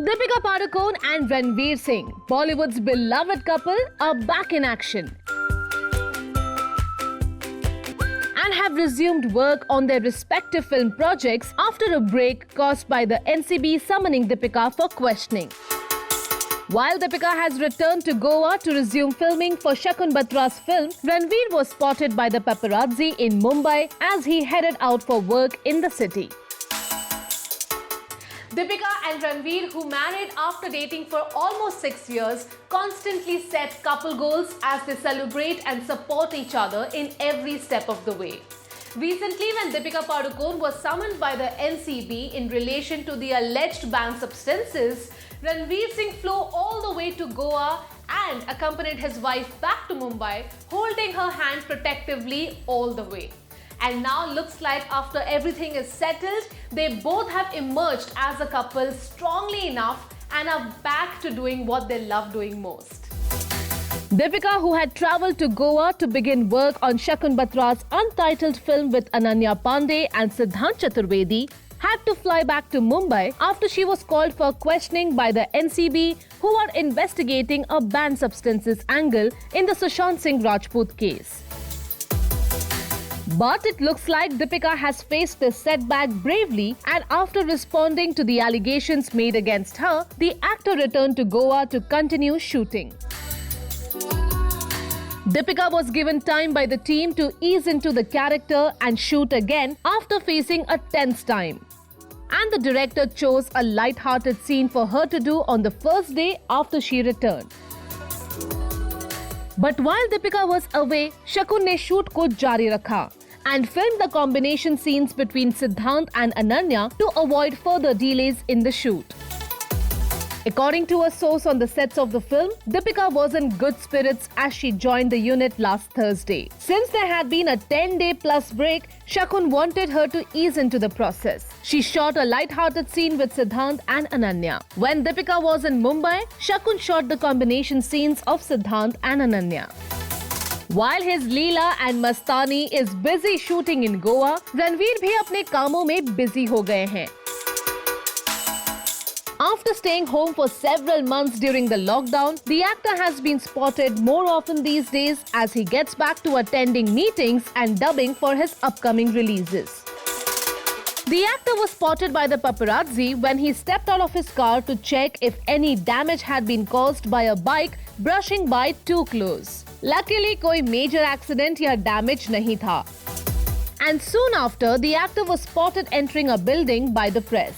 Deepika Padukone and Ranveer Singh, Bollywood's beloved couple, are back in action and have resumed work on their respective film projects after a break caused by the NCB summoning Deepika for questioning. While Deepika has returned to Goa to resume filming for Shakun Batra's film, Ranveer was spotted by the paparazzi in Mumbai as he headed out for work in the city. Deepika and Ranveer, who married after dating for almost 6 years, constantly set couple goals as they celebrate and support each other in every step of the way. Recently, when Deepika Padukone was summoned by the NCB in relation to the alleged banned substances, Ranveer Singh flew all the way to Goa and accompanied his wife back to Mumbai, holding her hand protectively all the way. And now looks like after everything is settled, they both have emerged as a couple strongly enough and are back to doing what they love doing most. Deepika, who had travelled to Goa to begin work on Shakun Batra's untitled film with Ananya Pandey and Siddhant Chaturvedi, had to fly back to Mumbai after she was called for questioning by the NCB, who are investigating a banned substances angle in the Sushant Singh Rajput case. But it looks like Deepika has faced this setback bravely, and after responding to the allegations made against her, the actor returned to Goa to continue shooting. Deepika was given time by the team to ease into the character and shoot again after facing a tense time. And the director chose a light-hearted scene for her to do on the first day after she returned. But while Deepika was away, Shakun ने shoot को जारी रखा and filmed the combination scenes between Siddhant and Ananya to avoid further delays in the shoot. According to a source on the sets of the film, Deepika was in good spirits as she joined the unit last Thursday. Since there had been a 10-day plus break, Shakun wanted her to ease into the process. She shot a light-hearted scene with Siddhant and Ananya. When Deepika was in Mumbai, Shakun shot the combination scenes of Siddhant and Ananya. While his Leela and Mastani is busy shooting in Goa, Ranveer भी अपने कामों में busy हो गए हैं. After staying home for several months during the lockdown, the actor has been spotted more often these days as he gets back to attending meetings and dubbing for his upcoming releases. The actor was spotted by the paparazzi when he stepped out of his car to check if any damage had been caused by a bike brushing by too close. Luckily, कोई major accident या damage नहीं था. And soon after, the actor was spotted entering a building by the press.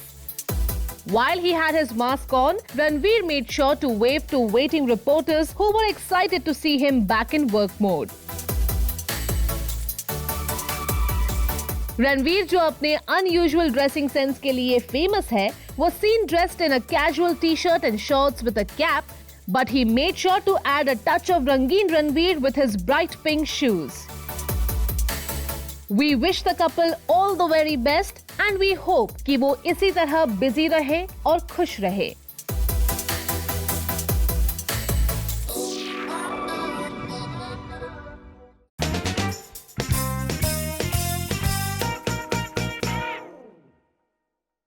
While he had his mask on, Ranveer made sure to wave to waiting reporters who were excited to see him back in work mode. Ranveer, जो अपने unusual dressing sense के लिए famous है, was seen dressed in a casual t-shirt and shorts with a cap, but he made sure to add a touch of Rangeen Ranveer with his bright pink shoes. We wish the couple all the very best and we hope कि वो इसी तरह busy रहे और खुश रहे.